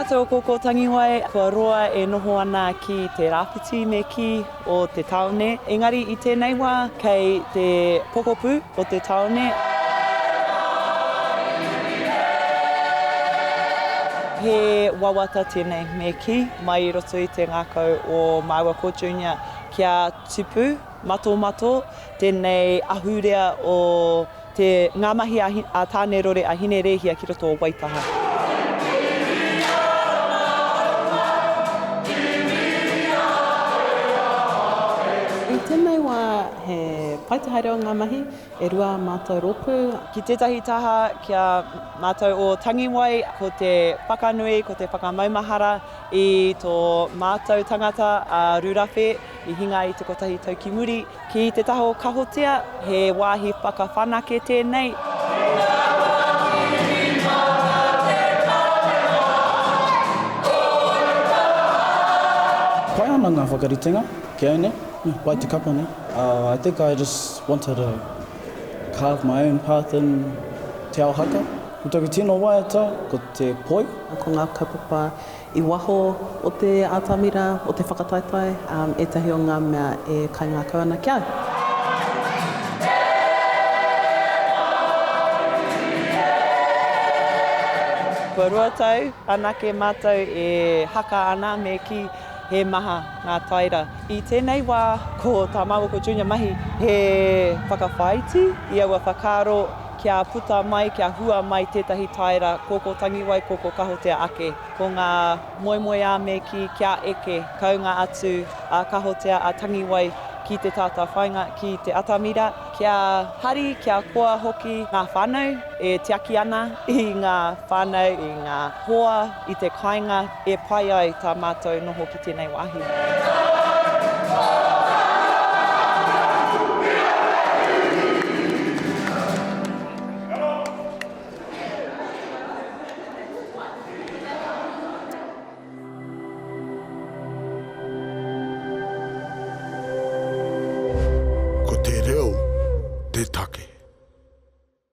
mātou Kōkō Tangiwai, kua roa e noho ana ki te rāpiti me ki o te taone. Engari i tēnei wā, kei te pokopu o te taone. He wawata tēnei me ki, mai I roto I te ngākau o Maiwako Junior kia tupu, mato, tēnei ahurea o te ngāmahi a tāne rore a hine rehia ki roto o Waitaha. Tēnei wā he paitahaere o ngā mahi, e rua mātou rōpū. Ki tētahi taha kia mātou o Tangiwai, ko te whakanui, ko te whakamaumahara I tō mātou tangata a rūrawhe, I hinga I te kotahi tau ki muri. Ki te taha o Kahotea, he wāhi whakawhanake tēnei. Pai ana ngā whakaritenga, kia ene. Wai te kapa ne. I think I just wanted to carve my own path in te ao haka. Ko toki tino waiata, ko te poi. Ko ngā kaupapa I waho o te atamira, o te whakataetae, etahi o ngā mea e kai ngā kauana kia au. Kua ruatau, anake mātou e haka ana me ki he maha ngā taira. I tēnei wā, ko tā Maiwako Junior mahi, he whakawhaiti, I aua whakaro kia puta mai, kia hua mai tētahi taira, Kōkō Tangiwai, Kōkō Kahotea ake. Ko ngā moemoe a me ki kia eke, kaunga atu a Kahotea a Tangiwai ki te tāta whainga, ki te atamira, kia hari, kia koa hoki ngā whānau, e tiaki ana I ngā whānau, I ngā hoa, I te kāinga, e pai ai tā mātou noho ki tēnei wāhi.